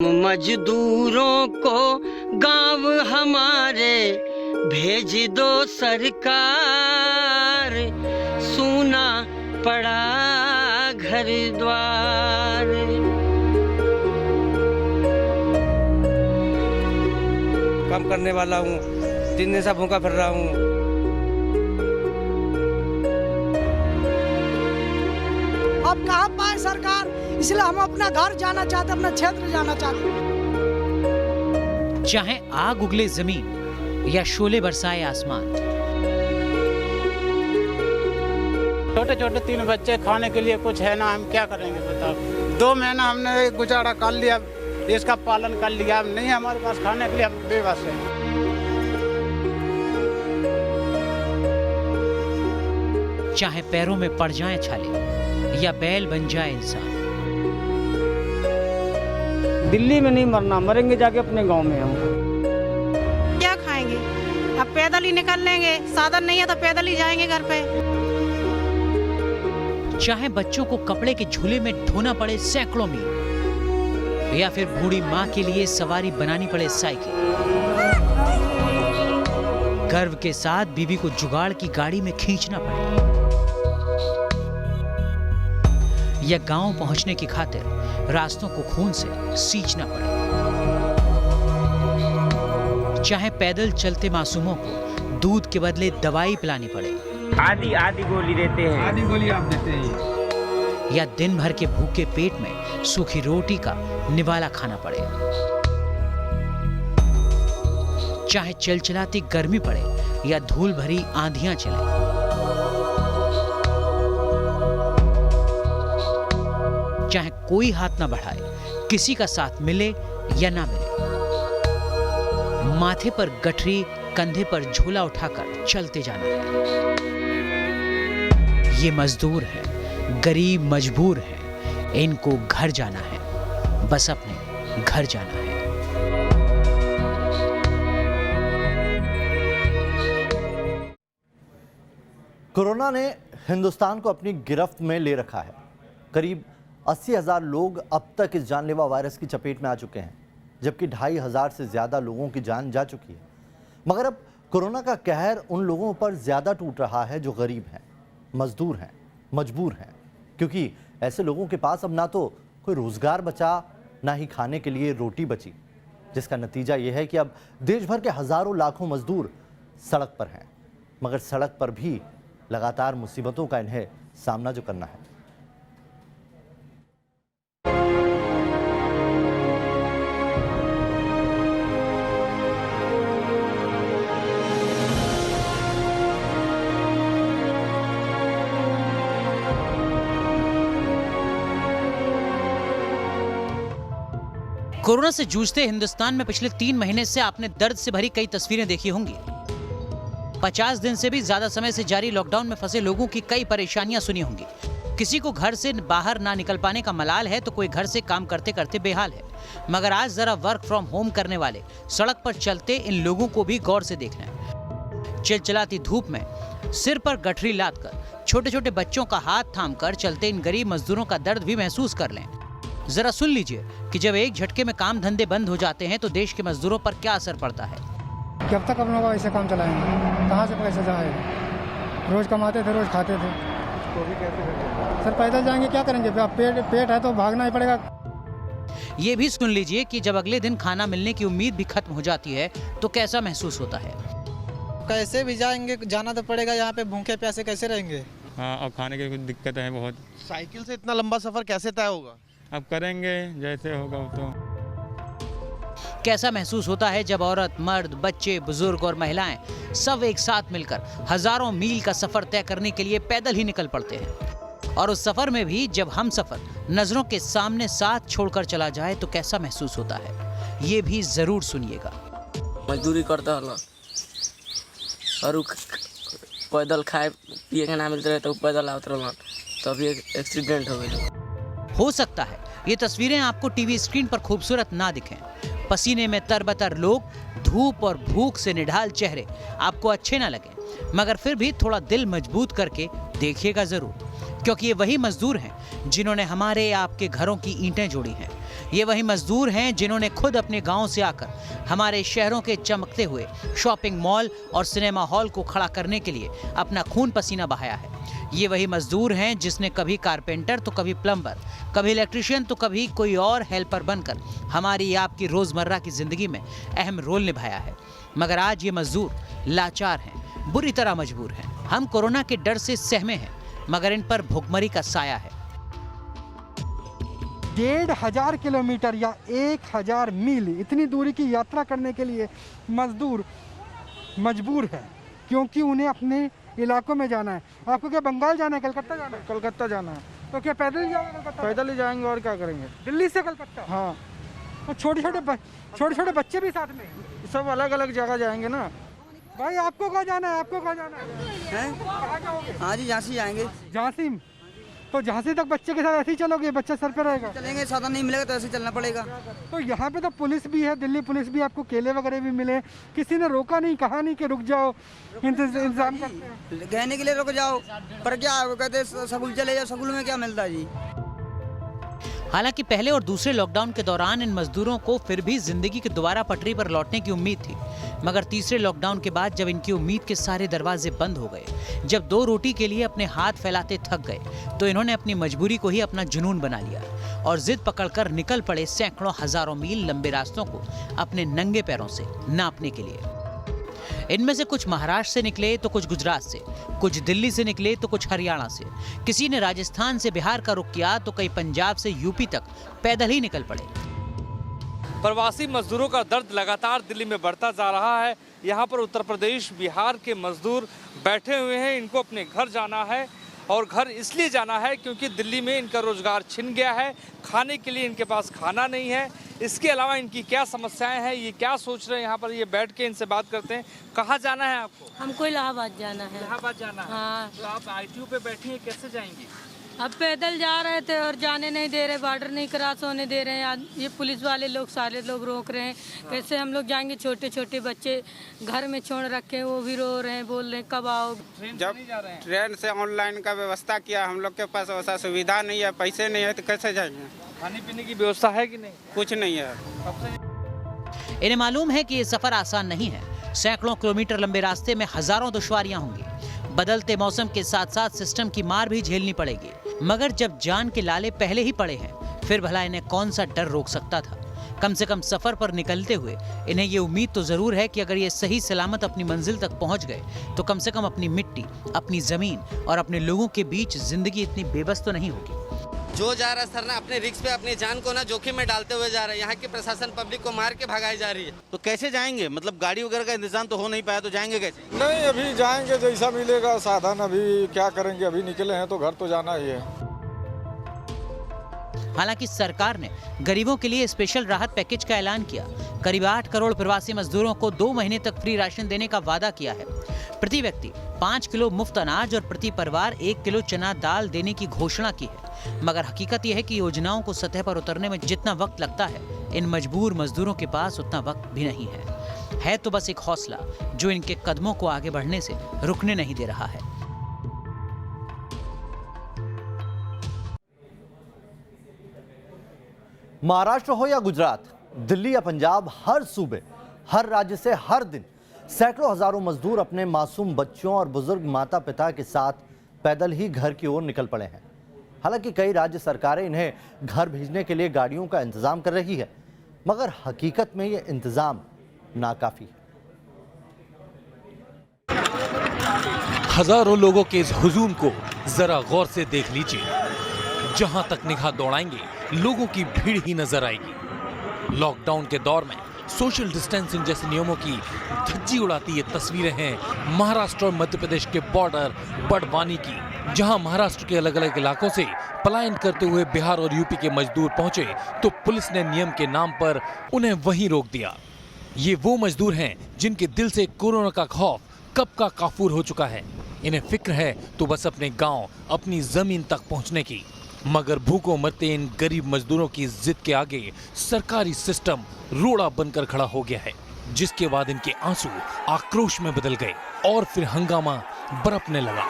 मजदूरों को गांव हमारे भेज दो सरकार, सूना पड़ा घर द्वार। काम करने वाला हूँ, 3 दिन से भूखा फिर रहा हूँ। अब कहाँ पाए सरकार, इसलिए हम अपना घर जाना चाहते, अपना क्षेत्र जाना चाहते। चाहे आग उगले जमीन या शोले बरसाए आसमान, छोटे छोटे 3 बच्चे, खाने के लिए कुछ है ना, हम क्या करेंगे बताओ। 2 महीना हमने गुजारा कर लिया, इसका पालन कर लिया, नहीं हमारे पास खाने के लिए, हम बेबस हैं। चाहे पैरों में पड़ जाए छाले या बैल बन जाए इंसान। दिल्ली में नहीं मरना, मरेंगे जाके अपने गांव में हम। क्या खाएंगे, अब पैदल ही निकल लेंगे, साधन नहीं है तो पैदल ही जाएंगे घर पे। चाहे बच्चों को कपड़े के झूले में ढोना पड़े सैकड़ों मील, या फिर बूढ़ी माँ के लिए सवारी बनानी पड़े साइकिल। गर्व के साथ बीवी को जुगाड़ की गाड़ी में खींचना पड़े, या गांव पहुंचने की खातिर रास्तों को खून से सींचना पड़े। चाहे पैदल चलते मासूमों को दूध के बदले दवाई पिलानी पड़े, आधी गोली देते हैं, आधी गोली आप देते हैं, या दिन भर के भूखे पेट में सूखी रोटी का निवाला खाना पड़े। चाहे चिलचिलाती गर्मी पड़े या धूल भरी आंधियां चले, चाहे कोई हाथ ना बढ़ाए, किसी का साथ मिले या ना मिले, माथे पर गठरी, कंधे पर झोला उठाकर चलते जाना है। ये मजदूर है, गरीब मजबूर है, इनको घर जाना है, बस अपने घर जाना है। कोरोना ने हिंदुस्तान को अपनी गिरफ्त में ले रखा है। करीब 80,000 लोग अब तक इस जानलेवा वायरस की चपेट में आ चुके हैं, जबकि 2,500 से ज़्यादा लोगों की जान जा चुकी है। मगर अब कोरोना का कहर उन लोगों पर ज़्यादा टूट रहा है जो गरीब हैं, मजदूर हैं, मजबूर हैं, क्योंकि ऐसे लोगों के पास अब ना तो कोई रोज़गार बचा, ना ही खाने के लिए रोटी बची, जिसका नतीजा ये है कि अब देश भर के हज़ारों लाखों मजदूर सड़क पर हैं। मगर सड़क पर भी लगातार मुसीबतों का इन्हें सामना जो करना है। कोरोना से जूझते हिंदुस्तान में पिछले 3 महीने से आपने दर्द से भरी कई तस्वीरें देखी होंगी। 50 दिन से भी ज्यादा समय से जारी लॉकडाउन में फंसे लोगों की कई परेशानियां सुनी होंगी। किसी को घर से बाहर ना निकल पाने का मलाल है, तो कोई घर से काम करते करते बेहाल है। मगर आज जरा वर्क फ्रॉम होम करने वाले सड़क पर चलते इन लोगों को भी गौर से देखना है। चिलचिलाती धूप में सिर पर गठरी लादकर, छोटे छोटे बच्चों का हाथ थामकर चलते इन गरीब मजदूरों का दर्द भी महसूस कर लें। जरा सुन लीजिए कि जब एक झटके में काम धंधे बंद हो जाते हैं तो देश के मजदूरों पर क्या असर पड़ता है। कब तक हम लोग ऐसे काम चलाएंगे, कहाँ से पैसे जाएगा? रोज कमाते थे, रोज खाते थे। सर पैदल जाएंगे, क्या करेंगे? पेट है तो भागना ही पड़ेगा। ये भी सुन लीजिए कि जब अगले दिन खाना मिलने की उम्मीद भी खत्म हो जाती है तो कैसा महसूस होता है। कैसे भी जाएंगे, जाना तो पड़ेगा, यहाँ पे भूखे प्यासे कैसे रहेंगे? हाँ, अब खाने की कुछ दिक्कत है बहुत। साइकिल से इतना लंबा सफर कैसे तय होगा? अब करेंगे जैसे होगा वो तो। कैसा महसूस होता है जब औरत, मर्द, बच्चे, बुजुर्ग और महिलाएं सब एक साथ मिलकर हजारों मील का सफर तय करने के लिए पैदल ही निकल पड़ते हैं। और उस सफर में भी जब हम सफर नजरों के सामने साथ छोड़कर चला जाए तो कैसा महसूस होता है, ये भी जरूर सुनिएगा। मजदूरी करता है ना, और पैदल खाए पिए के ना मिलते रहे तो पैदल आवत रहना, तभी एक्सीडेंट हो गई। हो सकता है ये तस्वीरें आपको टीवी स्क्रीन पर खूबसूरत ना दिखें, पसीने में तरबतर लोग, धूप और भूख से निढाल चेहरे आपको अच्छे ना लगे, मगर फिर भी थोड़ा दिल मजबूत करके देखिएगा जरूर, क्योंकि ये वही मजदूर हैं जिन्होंने हमारे आपके घरों की ईंटें जोड़ी हैं। ये वही मजदूर हैं जिन्होंने खुद अपने गांव से आकर हमारे शहरों के चमकते हुए शॉपिंग मॉल और सिनेमा हॉल को खड़ा करने के लिए अपना खून पसीना बहाया है। ये वही मजदूर हैं जिसने कभी कारपेंटर तो कभी प्लम्बर, कभी इलेक्ट्रिशियन तो कभी कोई और हेल्पर बनकर हमारी आपकी रोजमर्रा की जिंदगी में अहम रोल निभाया है। मगर आज ये मजदूर लाचार हैं, बुरी तरह मजबूर हैं। हम कोरोना के डर से सहमे हैं, मगर इन पर भुखमरी का साया है। 1500 किलोमीटर या 1000 मील इतनी दूरी की यात्रा करने के लिए मजदूर मजबूर है, क्योंकि उन्हें अपने इलाकों में जाना है। आपको क्या बंगाल जाना है, कलकत्ता जाना है? कलकत्ता जाना है। तो क्या पैदल ही जाओगे कलकत्ता? पैदल ही जाएंगे और क्या करेंगे। दिल्ली से कलकत्ता? हाँ। तो छोटे छोटे बच्चे भी साथ में? सब अलग अलग जगह जाएंगे ना। भाई आपको कहाँ जाना है? आपको कहाँ जाना है? कहाँ जाओगे? हाँ जी, झांसी जाएंगे। झांसी? तो झांसी तक बच्चे के साथ ऐसे ही चलोगे? बच्चा सर पे रहेगा? चलेंगे, साधन नहीं मिलेगा तो ऐसे चलना पड़ेगा। तो यहाँ पे तो पुलिस भी है, दिल्ली पुलिस भी, आपको केले वगैरह भी मिले, किसी ने रोका नहीं, कहा नहीं कि रुक जाओ, इंतजाम करते हैं। कहने के लिए रुक जाओ, पर क्या कहते स्कूल चले जाओ, स्कूल में क्या मिलता है जी। हालांकि पहले और दूसरे लॉकडाउन के दौरान इन मजदूरों को फिर भी जिंदगी की दोबारा पटरी पर लौटने की उम्मीद थी, मगर तीसरे लॉकडाउन के बाद जब इनकी उम्मीद के सारे दरवाजे बंद हो गए, जब 2 रोटी के लिए अपने हाथ फैलाते थक गए, तो इन्होंने अपनी मजबूरी को ही अपना जुनून बना लिया और जिद पकड़कर निकल पड़े सैकड़ों हजारों मील लंबे रास्तों को अपने नंगे पैरों से नापने के लिए। इनमें से कुछ महाराष्ट्र से निकले तो कुछ गुजरात से, कुछ दिल्ली से निकले तो कुछ हरियाणा से, किसी ने राजस्थान से बिहार का रुख किया तो कई पंजाब से यूपी तक पैदल ही निकल पड़े। प्रवासी मजदूरों का दर्द लगातार दिल्ली में बढ़ता जा रहा है। यहाँ पर उत्तर प्रदेश, बिहार के मजदूर बैठे हुए हैं। इनको अपने घर जाना है और घर इसलिए जाना है क्योंकि दिल्ली में इनका रोजगार छिन गया है, खाने के लिए इनके पास खाना नहीं है। इसके अलावा इनकी क्या समस्याएं हैं, ये क्या सोच रहे हैं, यहाँ पर ये बैठ के इनसे बात करते हैं। कहाँ जाना है आपको? हमको इलाहाबाद जाना है। इलाहाबाद जाना है? हाँ। तो आप ITO पे बैठी हैं, कैसे जाएंगी? अब पैदल जा रहे थे और जाने नहीं दे रहे, बॉर्डर नहीं क्रॉस होने दे रहे हैं। ये पुलिस वाले लोग सारे लोग रोक रहे हैं। कैसे हम लोग जाएंगे? छोटे छोटे बच्चे घर में छोड़ रखे, वो भी रो रहे हैं, बोल रहे हैं कब आओ। जब ट्रेन से ऑनलाइन का व्यवस्था किया, हम लोग के पास वैसा सुविधा नहीं है, पैसे नहीं है, तो कैसे जाएंगे? खाने पीने की व्यवस्था है कि नहीं? कुछ नहीं है। इन्हें मालूम है कि ये सफर आसान नहीं है। सैकड़ों किलोमीटर लंबे रास्ते में हजारों दुश्वारियां होंगी, बदलते मौसम के साथ साथ सिस्टम की मार भी झेलनी पड़ेगी। मगर जब जान के लाले पहले ही पड़े हैं, फिर भला इन्हें कौन सा डर रोक सकता था? कम से कम सफर पर निकलते हुए इन्हें ये उम्मीद तो जरूर है कि अगर ये सही सलामत अपनी मंजिल तक पहुंच गए तो कम से कम अपनी मिट्टी, अपनी जमीन और अपने लोगों के बीच जिंदगी इतनी बेबस तो नहीं होगी। जो जा रहा है सर ना, अपने रिस्क पे अपनी जान को ना जोखिम में डालते हुए जा रहे हैं। यहाँ की प्रशासन पब्लिक को मार के भगाई जा रही है। तो कैसे जाएंगे? मतलब गाड़ी वगैरह का इंतजाम तो हो नहीं पाया, तो जाएंगे कैसे? नहीं, अभी जाएंगे जैसा मिलेगा साधन। अभी क्या करेंगे, अभी निकले हैं तो घर तो जाना ही है। हालांकि सरकार ने गरीबों के लिए स्पेशल राहत पैकेज का ऐलान किया। करीब 8 करोड़ प्रवासी मजदूरों को 2 महीने तक फ्री राशन देने का वादा किया है। प्रति व्यक्ति 5 किलो मुफ्त अनाज और प्रति परिवार 1 किलो चना दाल देने की घोषणा की है। मगर हकीकत यह है कि योजनाओं को सतह पर उतरने में जितना वक्त लगता है, इन मजबूर मजदूरों के पास उतना वक्त भी नहीं है तो बस एक हौसला जो इनके कदमों को आगे बढ़ने से रुकने नहीं दे रहा है। महाराष्ट्र हो या गुजरात, दिल्ली या पंजाब, हर सूबे, हर राज्य से हर दिन सैकड़ों हजारों मजदूर अपने मासूम बच्चों और बुजुर्ग माता पिता के साथ पैदल ही घर की ओर निकल पड़े हैं। हालांकि कई राज्य सरकारें इन्हें घर भेजने के लिए गाड़ियों का इंतजाम कर रही है, मगर हकीकत में ये इंतजाम नाकाफी है। हजारों लोगों के इस हुजूम को जरा गौर से देख लीजिए। जहां तक निगाह दौड़ाएंगे, लोगों की भीड़ ही नजर आएगी। लॉकडाउन के दौर में सोशल डिस्टेंसिंग जैसे नियमों की धज्जी उड़ाती ये तस्वीरें हैं महाराष्ट्र और मध्य प्रदेश के बॉर्डर बड़वानी की, जहां महाराष्ट्र के अलग अलग इलाकों से पलायन करते हुए बिहार और यूपी के मजदूर पहुंचे तो पुलिस ने नियम के नाम पर उन्हें वहीं रोक दिया। ये वो मजदूर हैं जिनके दिल से कोरोना का खौफ कब का काफूर हो चुका है। इन्हें फिक्र है तो बस अपने गांव, अपनी जमीन तक पहुंचने की, मगर भूखों मरते इन गरीब मजदूरों की जिद के आगे सरकारी सिस्टम रोड़ा बनकर खड़ा हो गया है, जिसके बाद इनके आंसू आक्रोश में बदल गए और फिर हंगामा बरपने लगा।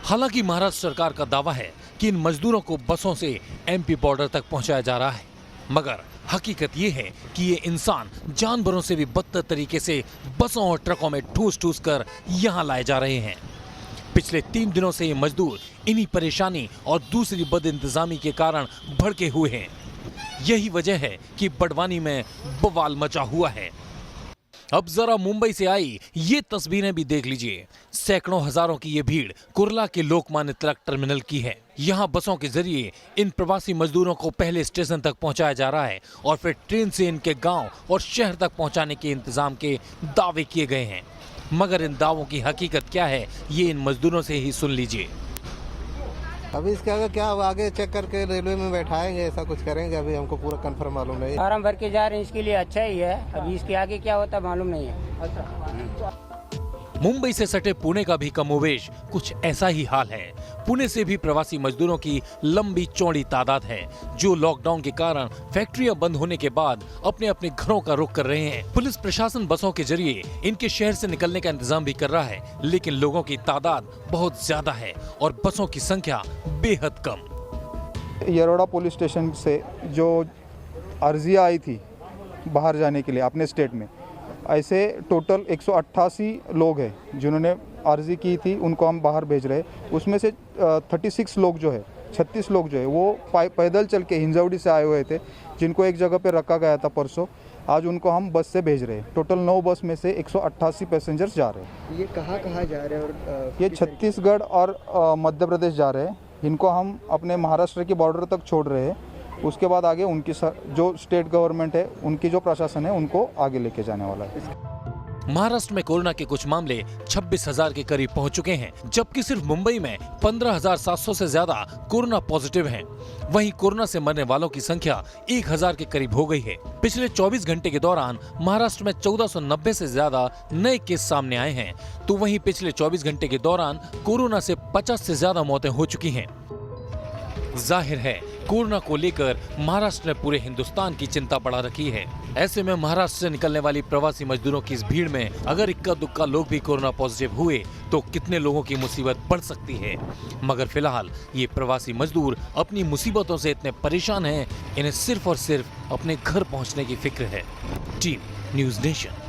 हालांकि महाराष्ट्र सरकार का दावा है कि इन मजदूरों को बसों से एमपी बॉर्डर तक पहुंचाया जा रहा है, मगर हकीकत ये है कि ये इंसान जानवरों से भी बदतर तरीके से बसों और ट्रकों में ठूस कर यहाँ लाए जा रहे हैं। पिछले 3 दिनों से ये मजदूर इन्हीं परेशानी और दूसरी बदइंतजामी के कारण भड़के हुए हैं। यही वजह है कि बड़वानी में बवाल मचा हुआ है। अब जरा मुंबई से आई ये तस्वीरें भी देख लीजिए। सैकड़ों हजारों की ये भीड़ कुर्ला के लोकमान्य तिलक टर्मिनल की है। यहाँ बसों के जरिए इन प्रवासी मजदूरों को पहले स्टेशन तक पहुँचाया जा रहा है और फिर ट्रेन से इनके गांव और शहर तक पहुँचाने के इंतजाम के दावे किए गए हैं, मगर इन दावों की हकीकत क्या है ये इन मजदूरों से ही सुन लीजिए। अभी इसके आगे क्या आगे चेक करके रेलवे में बैठाएंगे, ऐसा कुछ करेंगे, अभी हमको पूरा कंफर्म मालूम नहीं। फॉर्म भर के जा रहे हैं, इसके लिए अच्छा ही है, अभी इसके आगे क्या होता मालूम नहीं है। मुंबई से सटे पुणे का भी कमोवेश कुछ ऐसा ही हाल है। पुणे से भी प्रवासी मजदूरों की लंबी चौड़ी तादाद है जो लॉकडाउन के कारण फैक्ट्रियां बंद होने के बाद अपने अपने घरों का रुख कर रहे हैं। पुलिस प्रशासन बसों के जरिए इनके शहर से निकलने का इंतजाम भी कर रहा है, लेकिन लोगों की तादाद बहुत ज्यादा है और बसों की संख्या बेहद कम। येरोड़ा पुलिस स्टेशन से जो अर्जियां आई थी बाहर जाने के लिए अपने स्टेट में, ऐसे टोटल 188 लोग हैं जिन्होंने अर्जी की थी, उनको हम बाहर भेज रहे हैं। उसमें से 36 लोग जो है, 36 लोग जो है वो पैदल चल के हिंजौड़ी से आए हुए थे, जिनको एक जगह पे रखा गया था परसों। आज उनको हम बस से भेज रहे हैं। टोटल 9 बस में से 188 पैसेंजर्स जा रहे हैं। ये कहाँ जा रहे हैं? और ये छत्तीसगढ़ और मध्य प्रदेश जा रहे हैं। इनको हम अपने महाराष्ट्र की बॉर्डर तक छोड़ रहे हैं। उसके बाद आगे उनकी जो स्टेट गवर्नमेंट है, उनकी जो प्रशासन है, उनको आगे लेके जाने वाला है। महाराष्ट्र में कोरोना के कुछ मामले 26,000 के करीब पहुंच चुके हैं, जबकि सिर्फ मुंबई में 15,700 से ज्यादा कोरोना पॉजिटिव हैं। वहीं कोरोना से मरने वालों की संख्या 1,000 के करीब हो गई है। पिछले 24 घंटे के दौरान महाराष्ट्र में 1490 से ज्यादा नए केस सामने आए हैं, तो वहीं पिछले 24 घंटे के दौरान कोरोना से 50 से ज्यादा मौतें हो चुकी हैं। जाहिर है कोरोना को लेकर महाराष्ट्र ने पूरे हिंदुस्तान की चिंता बढ़ा रखी है। ऐसे में महाराष्ट्र से निकलने वाली प्रवासी मजदूरों की इस भीड़ में अगर इक्का दुक्का लोग भी कोरोना पॉजिटिव हुए तो कितने लोगों की मुसीबत बढ़ सकती है। मगर फिलहाल ये प्रवासी मजदूर अपनी मुसीबतों से इतने परेशान हैं, इन्हें सिर्फ और सिर्फ अपने घर पहुंचने की फिक्र है। Team news nation.